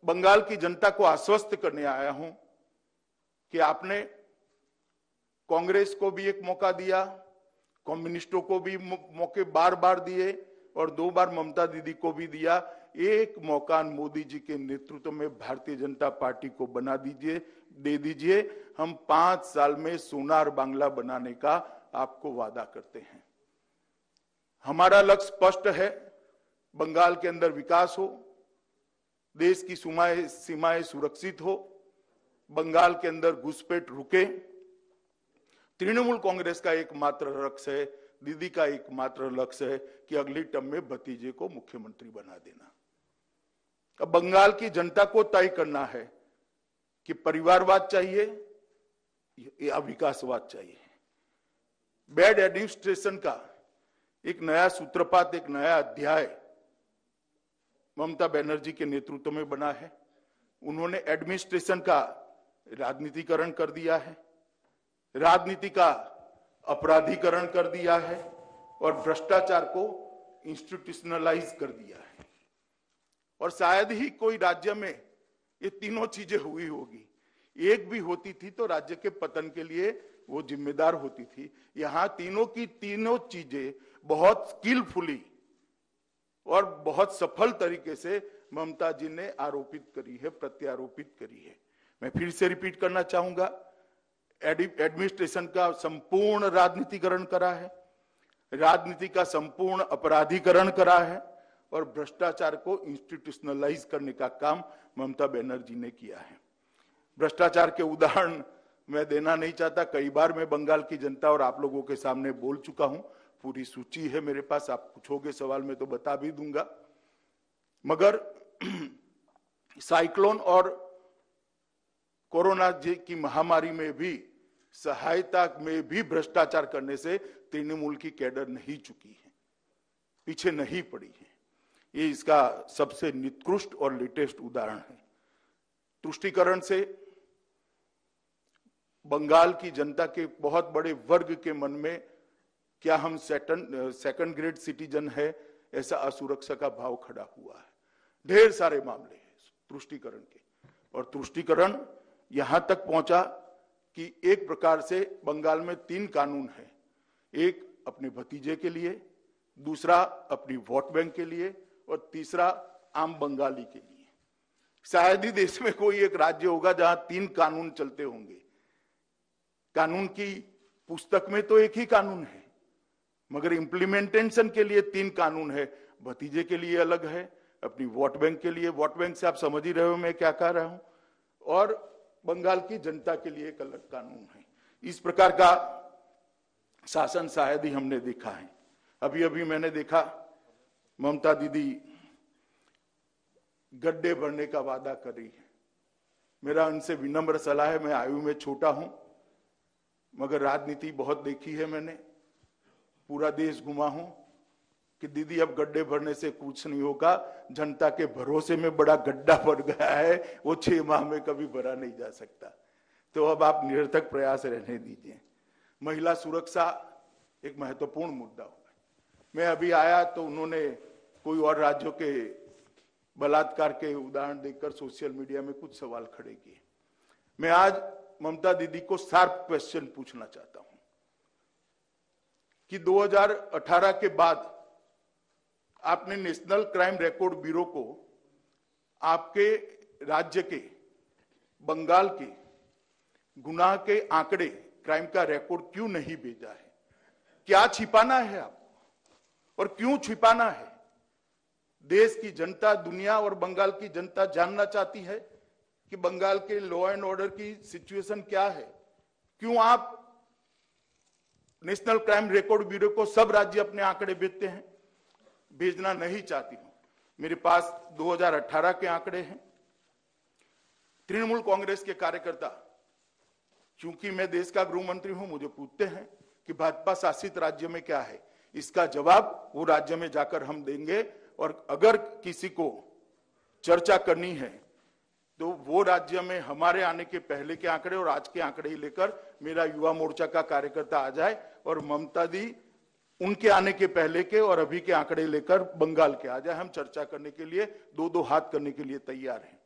बंगाल की जनता को आश्वस्त करने आया हूं कि आपने कांग्रेस को भी एक मौका दिया, कम्युनिस्टों को भी मौके बार बार दिए और 2 बार ममता दीदी को भी दिया। एक मौका मोदी जी के नेतृत्व में भारतीय जनता पार्टी को बना दीजिए, दे दीजिए। हम 5 साल में सोनार बांग्ला बनाने का आपको वादा करते हैं। हमारा लक्ष्य स्पष्ट है, बंगाल के अंदर विकास हो, देश की सीमाएं सुरक्षित हो, बंगाल के अंदर घुसपैठ रुके। तृणमूल कांग्रेस का एकमात्र लक्ष्य है, दीदी का एकमात्र लक्ष्य है कि अगली टर्म में भतीजे को मुख्यमंत्री बना देना। अब बंगाल की जनता को तय करना है कि परिवारवाद चाहिए या विकासवाद चाहिए। बैड एडमिनिस्ट्रेशन का एक नया सूत्रपात, एक नया अध्याय ममता बनर्जी के नेतृत्व में बना है। उन्होंने एडमिनिस्ट्रेशन का राजनीतिकरण कर दिया है, राजनीति का अपराधीकरण कर दिया है और भ्रष्टाचार को इंस्टीट्यूशनलाइज कर दिया है। और शायद ही कोई राज्य में ये तीनों चीजें हुई होगी। एक भी होती थी तो राज्य के पतन के लिए वो जिम्मेदार होती थी। यहां तीनों की तीनों चीजें बहुत स्किलफुली और बहुत सफल तरीके से ममता जी ने आरोपित करी है, प्रत्यारोपित करी है। मैं फिर से रिपीट करना चाहूंगा, एडमिनिस्ट्रेशन का संपूर्ण राजनीतिकरण करा है, राजनीति का संपूर्ण अपराधीकरण करा है और भ्रष्टाचार को इंस्टीट्यूशनलाइज करने का काम ममता बनर्जी ने किया है। भ्रष्टाचार के उदाहरण मैं देना नहीं चाहता, कई बार मैं बंगाल की जनता और आप लोगों के सामने बोल चुका हूं, पूरी सूची है मेरे पास, आप पूछोगे सवाल में तो बता भी दूंगा। मगर साइक्लोन और कोरोना की महामारी में भी, सहायता में भी भ्रष्टाचार करने से तृणमूल की कैडर नहीं चुकी है, पीछे नहीं पड़ी है। ये इसका सबसे निकृष्ट और लेटेस्ट उदाहरण है। तुष्टीकरण से बंगाल की जनता के बहुत बड़े वर्ग के मन में क्या हम सेकंड ग्रेड सिटीजन है, ऐसा असुरक्षा का भाव खड़ा हुआ है। ढेर सारे मामले हैं तुष्टीकरण के, और तुष्टीकरण यहां तक पहुंचा कि एक प्रकार से बंगाल में 3 कानून है, एक अपने भतीजे के लिए, दूसरा अपनी वोट बैंक के लिए और तीसरा आम बंगाली के लिए। शायद ही देश में कोई एक राज्य होगा जहां 3 कानून चलते होंगे। कानून की पुस्तक में तो एक ही कानून है, मगर इंप्लीमेंटेशन के लिए 3 कानून है। भतीजे के लिए अलग है, अपनी वोट बैंक के लिए, वोट बैंक से आप समझ ही रहे हो मैं क्या कह रहा हूं, और बंगाल की जनता के लिए एक अलग कानून है। इस प्रकार का शासन शायद ही हमने देखा है। अभी अभी मैंने देखा ममता दीदी गड्ढे भरने का वादा कर रही है। मेरा उनसे विनम्र सलाह है, मैं आयु में छोटा हूं मगर राजनीति बहुत देखी है मैंने, पूरा देश घुमा हूं, कि दीदी अब गड्ढे भरने से कुछ नहीं होगा, जनता के भरोसे में बड़ा गड्ढा भर गया है, वो 6 माह में कभी भरा नहीं जा सकता। तो अब आप निरर्थक प्रयास रहने दीजिए। महिला सुरक्षा एक महत्वपूर्ण मुद्दा होगा। मैं अभी आया तो उन्होंने कोई और राज्यों के बलात्कार के उदाहरण देकर सोशल मीडिया में कुछ सवाल खड़े किए। मैं आज ममता दीदी को शार्प क्वेश्चन पूछना चाहता हूं कि 2018 के बाद आपने नेशनल क्राइम रिकॉर्ड ब्यूरो को आपके राज्य के, बंगाल के गुनाह के आंकड़े, क्राइम का रिकॉर्ड क्यों नहीं भेजा है? क्या छिपाना है आपको और क्यों छिपाना है? देश की जनता, दुनिया और बंगाल की जनता जानना चाहती है कि बंगाल के लॉ एंड ऑर्डर की सिचुएशन क्या है। क्यों आप नेशनल क्राइम रिकॉर्ड ब्यूरो को सब राज्य अपने आंकड़े भेजते हैं? भेजना नहीं चाहती हूं। मेरे पास 2018 के आंकड़े हैं। तृणमूल कांग्रेस के कार्यकर्ता, क्योंकि मैं देश का गृह मंत्री हूं, मुझे पूछते हैं कि भाजपा शासित राज्य में क्या है। इसका जवाब वो राज्य में जाकर हम देंगे, और अगर किसी को चर्चा करनी है तो वो राज्य में हमारे आने के पहले के आंकड़े और आज के आंकड़े ही लेकर मेरा युवा मोर्चा का कार्यकर्ता आ जाए, और ममता दी उनके आने के पहले के और अभी के आंकड़े लेकर बंगाल के आ जाए। हम चर्चा करने के लिए 2-2 हाथ करने के लिए तैयार हैं।